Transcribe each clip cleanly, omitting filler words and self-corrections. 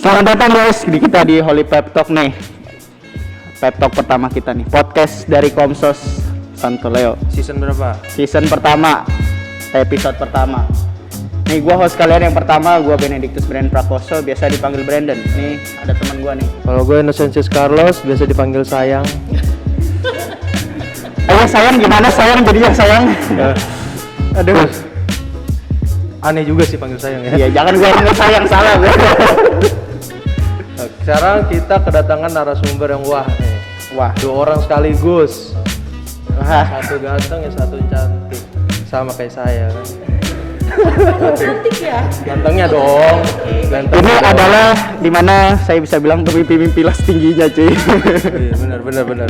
Selamat datang guys di kita di Holy Pep Talk nih. Pep Talk pertama kita nih, podcast dari Komsos Santo Leo. Season berapa? Season pertama, episode pertama. Nih gua host kalian yang pertama, gua Benedictus Brandon Prakoso, biasa dipanggil Brandon. Nih ada teman gua nih. Kalau gue Innocentius Carlos, biasa dipanggil Sayang. Ayo sayang, gimana sayang jadinya sayang? Aduh. Aneh juga sih panggil Sayang ya. Iya, jangan gua panggil sayang, salah gue. Sekarang kita kedatangan narasumber yang wah nih. Wah, 2 orang sekaligus. wah. Satu ganteng ya satu cantik. Sama kayak saya kan. Cantik ya? Gantengnya dong. Ganteng Ini dong. adalah dimana saya bisa bilang pemimpi-mimpi las tingginya cuy. Iya, benar.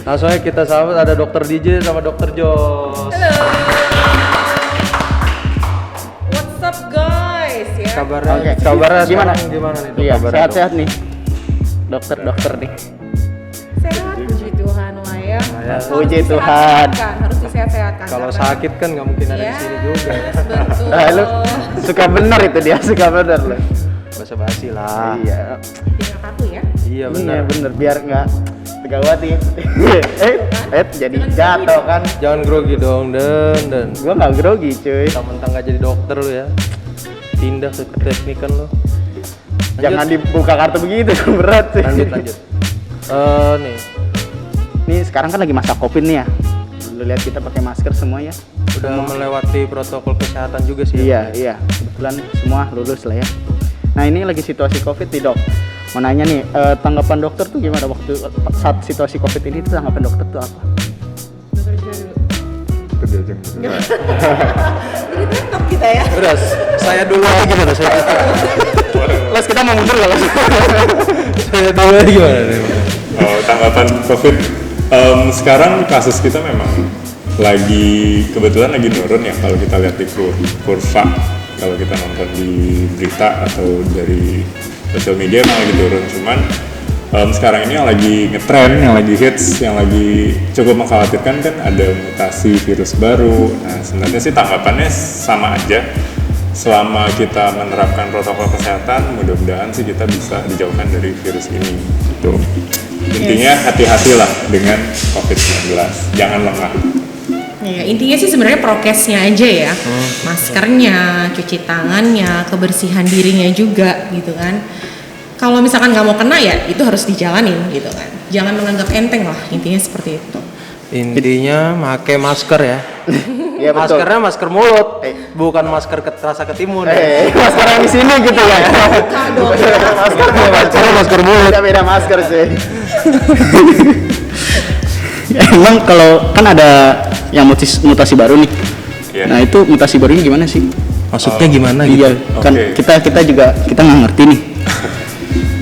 Langsung aja kita sambut ada Dr. DJ sama Dr. Jos. Halo. What's up guys ya? Kabarnya, Oke. kabarnya Gimana? sekarang gimana nih? Dok? Iya, Kabarnya, sehat-sehat Dok? nih. Dokter nih. Sehat, puji Tuhan lah ya. Harus Puji disehat-sehatkan Tuhan. kan, harus disehat-sehatkan. Kalau karena- sakit kan nggak mungkin ada Ya, di sini juga. betul. Lu suka bener itu dia, suka bener loh. Basa-basi lah. Iya. Biar kaku ya. Iya Bener benar. bener biar nggak tegawati. Jadi Jangan jatuh kan. Jangan grogi dong, dan Gua nggak grogi cuy. mentang-mentang gak jadi dokter lu ya. Pindah ke teknikan lu. Jangan dibuka kartu begitu, berat sih. Lanjut. Nih, Nih sekarang kan lagi masa Covid nih ya. Lu lihat kita pakai masker semua ya. udah melewati protokol kesehatan juga sih. Iya. Kebetulan semua lulus lah ya. Nah ini lagi situasi Covid nih dok. Mau nanya nih, tanggapan dokter tuh gimana waktu saat situasi Covid ini tuh tanggapan dokter tuh apa? Kerja dulu. Jadi TikTok kita ya. Udah, saya dulu aja gimana? Les kita mau mundur gak les? Saya dulu aja gimana nih? Tanggapan COVID sekarang kasus kita memang kebetulan lagi turun ya kalau kita lihat di kurva, kalau kita nonton di berita atau dari sosial media memang lagi turun, cuman sekarang ini yang lagi ngetren, yang lagi hits, yang lagi cukup mengkhawatirkan kan ada mutasi virus baru. Nah sebenarnya sih tanggapannya sama aja. Selama kita menerapkan protokol kesehatan, mudah-mudahan sih kita bisa dijauhkan dari virus ini. Gitu. Intinya hati-hatilah dengan COVID-19, jangan lengah. Ya, intinya sih sebenarnya prokesnya aja ya. Maskernya, cuci tangannya, kebersihan dirinya juga gitu kan. Kalau misalkan nggak mau kena ya itu harus dijalanin gitu kan. Jangan menganggap enteng lah, intinya seperti itu. Intinya pakai masker ya. Iya betul. Maskernya masker mulut, bukan masker rasa ketimun. Masker yang di sini gitu ya. Buka dong. Maskernya masker mulut. Beda masker sih. Emang kalau kan ada yang mutasi baru nih. Iya. Nah itu mutasi barunya gimana sih? Maksudnya gimana Iya, gitu? kan Oke. kita juga nggak ngerti nih.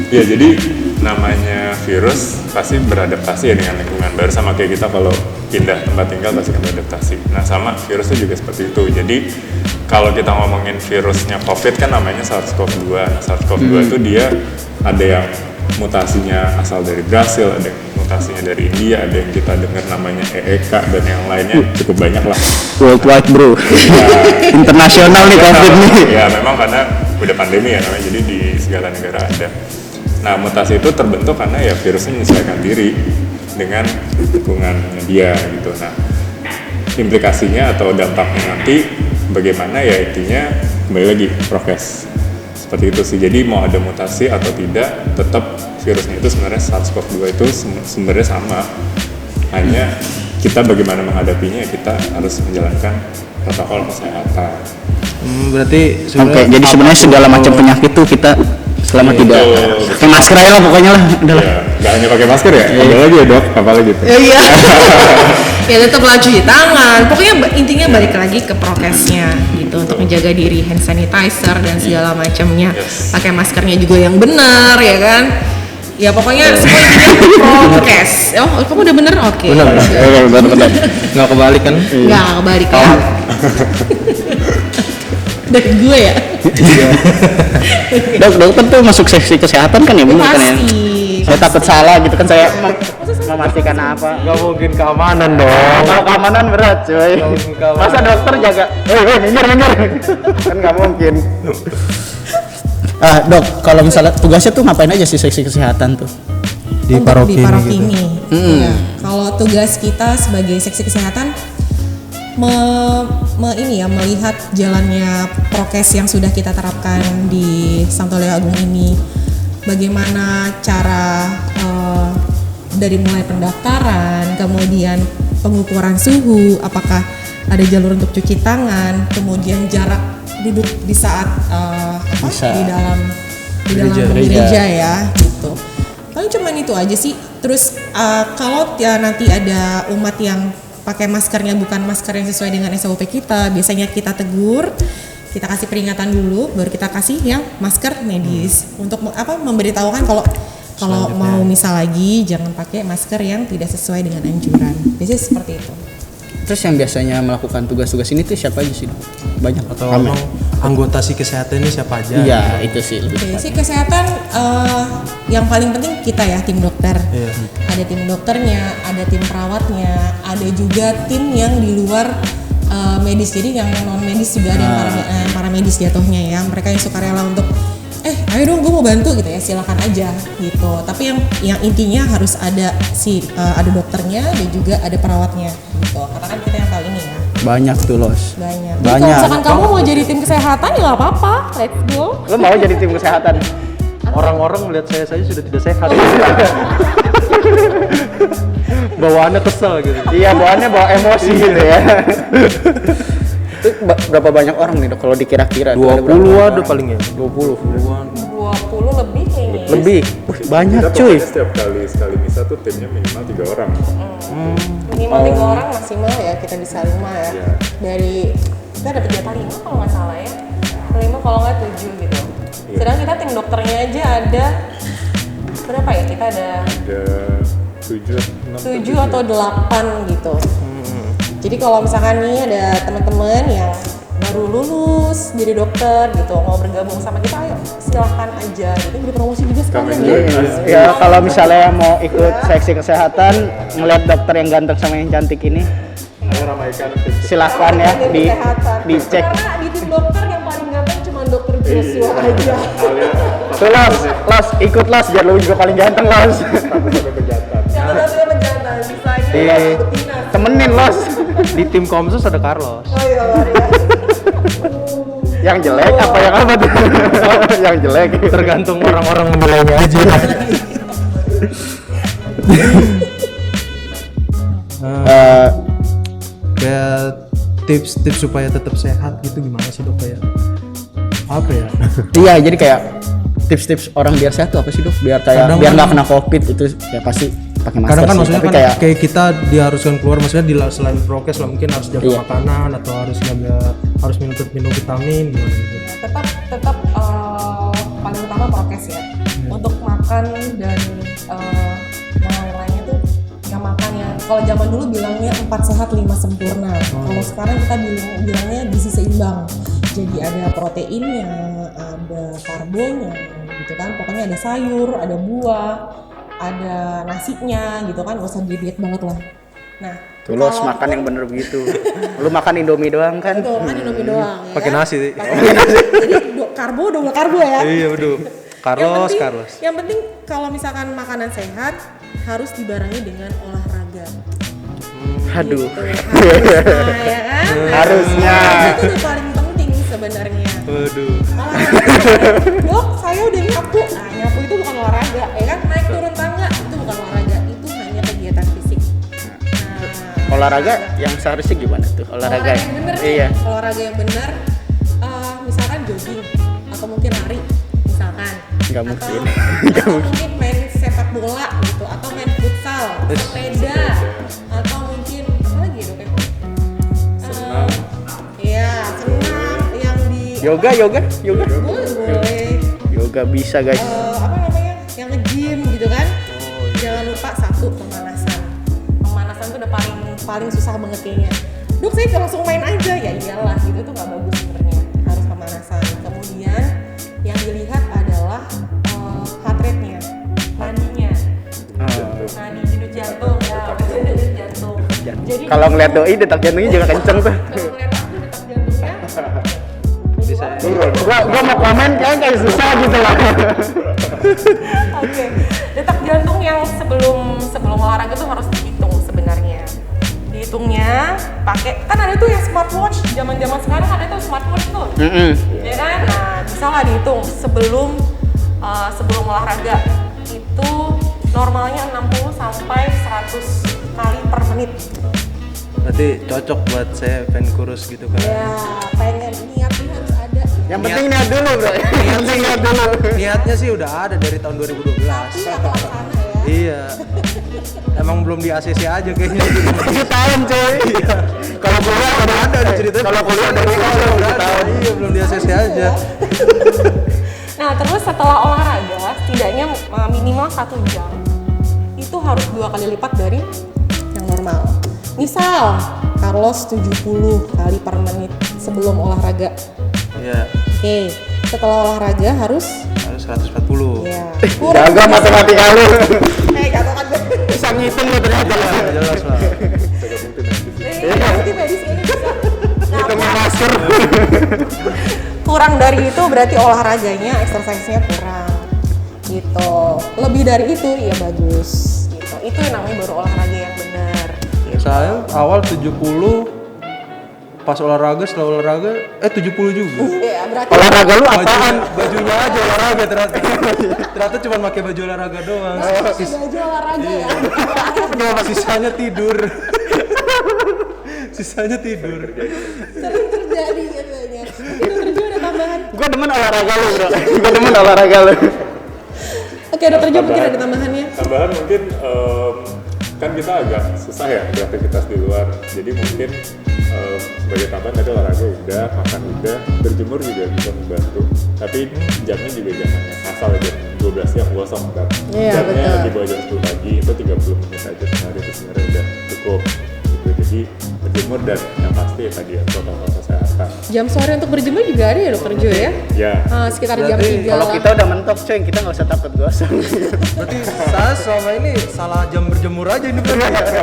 Ya jadi namanya virus pasti beradaptasi ya dengan lingkungan baru, sama kayak kita kalau pindah tempat tinggal pasti kan beradaptasi. Nah sama virus itu juga seperti itu. Jadi kalau kita ngomongin virusnya COVID kan namanya SARS-CoV-2. Nah, SARS-CoV-2 itu dia ada yang mutasinya asal dari Brasil, ada yang mutasinya dari India, ada yang kita dengar namanya EEK dan yang lainnya cukup banyak lah. Worldwide bro. Internasional nih COVID nih. Ya memang karena udah pandemi ya namanya, jadi di segala negara ada. Nah mutasi itu terbentuk karena ya virusnya menyesuaikan diri dengan lingkungannya dia gitu. Nah implikasinya atau dampaknya nanti bagaimana ya, intinya kembali lagi prokes seperti itu sih. Jadi mau ada mutasi atau tidak, tetap virusnya itu sebenarnya SARS-CoV-2 itu sebenarnya sama, hanya kita bagaimana menghadapinya, kita harus menjalankan protokol kesehatan. Berarti Oke, jadi sebenarnya segala macam penyakit tuh kita selama tidak pakai masker aja lah pokoknya lah. Udah lah. Ya, nggak hanya pakai masker ya, ada lagi ya dok, apa lagi tuh? Iya. Ya tetaplah cuci tangan. Pokoknya intinya balik lagi ke prokesnya gitu untuk menjaga diri, hand sanitizer dan segala macamnya. Yes. Pakai maskernya juga yang benar ya kan. Ya pokoknya semua intinya prokes. Oh, kamu udah bener? Oke. Benar. nggak kebalik kan? Enggak, kebalik ya. Dari gue ya. Dokter tuh masuk seksi kesehatan kan ya, benar kan ya? Pasti. Saya takut salah gitu kan, saya memastikan apa. Nggak mungkin keamanan dong. Kalau keamanan berat cuy. Masa dokter jaga, minggir. Kan nggak mungkin. Dok, kalau misalnya tugasnya tuh ngapain aja sih seksi kesehatan tuh? Di Untuk paroki di paroki gitu. ini. Ya, kalau tugas kita sebagai seksi kesehatan melihat jalannya prokes yang sudah kita terapkan di Santo Leo Agung ini. Bagaimana cara dari mulai pendaftaran, kemudian pengukuran suhu, apakah ada jalur untuk cuci tangan, kemudian jarak duduk di saat di dalam gereja ya gitu. Paling cuman itu aja sih. Terus kalau ya nanti ada umat yang pakai maskernya bukan masker yang sesuai dengan SOP kita, biasanya kita tegur, kita kasih peringatan dulu, baru kita kasih yang masker medis untuk memberitahukan kalau mau misal lagi jangan pakai masker yang tidak sesuai dengan anjuran. Biasanya seperti itu. Terus yang biasanya melakukan tugas-tugas ini tuh siapa aja sih? Banyak Atau emang anggota si kesehatan ini siapa aja? Iya, itu sih lebih Oke, tepat. si kesehatan yang paling penting kita ya, tim dokter. Iya. Ada tim dokternya, ada tim perawatnya, ada juga tim yang di luar medis. Jadi yang non medis juga ada yang para medis jatuhnya ya. Mereka yang suka rela untuk ayo dong gue mau bantu gitu ya, silakan aja gitu. Tapi yang intinya harus ada ada dokternya dan juga ada perawatnya gitu. Karena kan kita yang tahu ini ya. Banyak tuh Los. Banyak. Jadi Banyak. kalau misalkan kamu mau jadi tim kesehatan ya nggak apa-apa, let's go. Lo mau jadi tim kesehatan? Orang-orang melihat saya saja sudah tidak sehat. Bawaannya kesel gitu. Iya, bawaannya bawa emosi gitu ya. Itu berapa banyak orang nih Dok kalau dikira-kira? tuh 20 ada paling ya. 20. 20 lebih kayaknya. Lebih. Banyak Kita cuy. pokoknya setiap sekali misa tuh timnya minimal 3 orang. Minimal 3 orang maksimal ya, kita bisa 5 ya. Iya. Dari kita dapat jatah 5 kalau nggak salah ya. 5 kalau nggak 7 gitu. Sedangkan kita tim dokternya aja ada berapa ya? Kita ada Ada 7 atau 8 gitu. Jadi kalau misalkan nih ada teman-teman yang baru lulus jadi dokter gitu mau bergabung sama kita, ayo silahkan aja gitu, beri promosi juga sekalian ya. Ya kalau misalnya mau ikut seksi kesehatan ngeliat dokter yang ganteng sama yang cantik ini, Ayo ramaikan. silahkan ya dicek. Karena di tim dokter yang paling ganteng cuma dokter Joshua aja. Tuh Los, ikut Los, biar lu juga paling ganteng Los. Jangan sampai pejantan, bisanya Iya. betina. Temenin Los. Di tim Komsus ada Carlos. Oh iya, luar biasa. Yang jelek apa yang apa tuh? Yang jelek. Tergantung orang-orang menilainya aja. Kayak tips-tips supaya tetap sehat gitu gimana sih Dok, kayak apa ya? Iya, jadi kayak tips-tips orang biar sehat tuh apa sih Dok? Biar kayak Kadang biar kan- nggak kena Covid itu ya pasti pakai masker Kadang kan sih. maksudnya Tapi kan kayak kita diharuskan keluar, maksudnya selain prokes lah mungkin harus jaga Iya. makanan atau harus minum vitamin gimana gitu. tetap paling utama prokes ya. Untuk makan dan yang lain-lainnya tuh yang makan ya. Kalau zaman dulu bilangnya 4 sehat 5 sempurna. Kalau sekarang kita bilangnya gizi seimbang. Jadi ada proteinnya, ada karbonya gitu kan. Pokoknya ada sayur, ada buah, ada nasinya gitu kan. Gak usah diet banget lah. Nah, tuh Los makan yang bener begitu. Lu makan Indomie doang kan? itu kan Indomie doang ya Pakai kan? nasi sih. Jadi double karbo ya. Iya betul. Carlos. Yang penting kalau misalkan makanan sehat harus dibarengi dengan olahraga. Aduh. Harusnya ya kan? Harusnya. Itu udah paling penting sebenarnya. Waduh. Olahraga. Dok, saya udah nyapu. Nah, nyapu itu bukan olahraga, ya kan? Naik turun tangga itu bukan olahraga, itu hanya kegiatan fisik. Nah, Olahraga yang seharusnya gimana tuh? Olahraga. yang bener nih, Iya. olahraga yang bener, misalkan jogging atau mungkin lari, misalkan. Nggak Atau- mungkin. Atau mungkin main sepak bola gitu, atau main futsal, sepeda, atau mungkin apa lagi ya Dok ya? Iya, senam yang di Yoga. boleh. Yoga bisa guys. Apa namanya? Yang nge-gym gitu kan? Jangan lupa satu pemanasan. Pemanasan tuh udah paling susah banget kayaknya. Dok, saya langsung main aja ya, iyalah gitu tuh nggak bagus sebenarnya. Harus pemanasan. Kemudian yang dilihat adalah heart rate-nya, nadinya, nadi denyut jantung ya, denyut jantung. Jadi Kalau ngeliat doi detak jantungnya juga kenceng tuh. kalau ngeliat aku detak jantungnya Bisa. Gua mau komen kayak susah gitu lah. Oke, detak jantung yang sebelum olahraga tuh harus dihitung sebenarnya. Dihitungnya pakai, kan ada tuh yang smartwatch, zaman sekarang ada tuh smartwatch tuh. Ya kan? Nah, bisa lah dihitung sebelum olahraga itu normalnya 60 sampai 100 kali per menit. Berarti cocok buat saya pengen kurus gitu kan. Ya, pengen niatnya harus ada. Yang penting niat dulu, Bro. Yang penting niat dulu. Niatnya sih udah ada dari tahun 2012. Iya, pelaksana ya. Iya. Emang belum di ACC aja kayaknya. 7 tahun, coy. Kalau kuliah Ada cerita. Kalau kuliah dari udah ada. Iya, belum di ACC aja. Nah, terus setelah olahraga setidaknya minimal 1 jam. Itu harus 2 kali lipat dari yang normal. Misal, Carlos 70 kali per menit sebelum olahraga. Iya. Oke, setelah olahraga harus 140. ya. jaga matematika lu. Gagal kan gue. Bisa ngitung lu ternyata. Ya, jelas lah. Berarti medis ini bisa. Nah, Hitungnya masker. kurang dari itu berarti olahraganya, exercise-nya kurang. Gitu. Lebih dari itu ya bagus. Gitu. Itu yang namanya baru olahraga yang benar. Saya awal 70, pas olahraga, setelah olahraga 70 juga. Iya, berarti Olahraga lu apaan? Bajunya aja olahraga ternyata. Ternyata cuma pakai baju olahraga doang. baju olahraga ya. Sisanya tidur. Sisanya tidur. Sering terjadi katanya. Itu kerja ada tambahan. Gua demen olahraga lu, Bro. Gua demen olahraga lu. Oke, dokter Jo mungkin ada tambahannya. Tambahan mungkin kan kita agak susah ya beraktivitas di luar, jadi mungkin sebagai tambahan tadi olahraga udah, makan udah, berjemur juga bisa membantu, tapi jamnya juga jangan yang asal jam 12 yang kosong kan. Iya, Jamnya betul. di bawah jam 10 pagi itu 30 menit aja sehari itu sebenarnya udah cukup gitu. Jadi berjemur dan yang pasti ya tadi ya protokol kesehatan. Jam sore untuk berjemur juga ada ya dokter Jo ya? Ya, Sekitar jam Berarti 3 Kalau lah. kita udah mentok, coy, kita nggak usah takut gosong. Berarti saya selama ini salah jam berjemur aja ini berarti.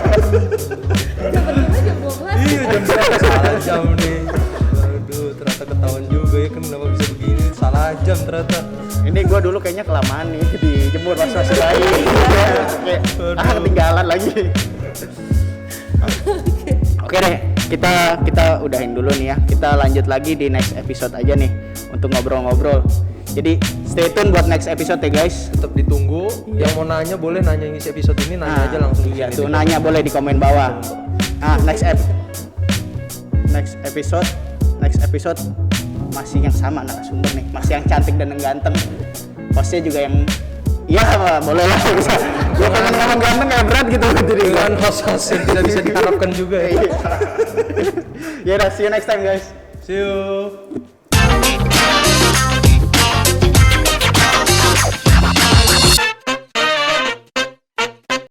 Sebenarnya jam 12. Iya, jam berapa salah jam nih. Aduh, ternyata ketahuan juga ya kan kenapa bisa begini. Salah jam ternyata. Ini gua dulu kayaknya kelamaan nih dijemur pas masih bayi. Kayak ketinggalan lagi. Oke deh, kita udahin dulu nih ya. Kita lanjut lagi di next episode aja nih untuk ngobrol-ngobrol. Jadi stay tune buat next episode ya guys. Tetap ditunggu. Yang mau nanya boleh nanya isi episode ini, nanya aja langsung di Iya sini. tuh, nanya boleh di komen bawah. Next episode masih yang sama narasumber nih, masih yang cantik dan yang ganteng. Hostnya juga yang boleh lah. Gue pengen ngomong ganteng kayak berat gitu jadi. Dengan host-host yang tidak bisa diharapkan juga ya. Ya udah, see you next time guys. See you.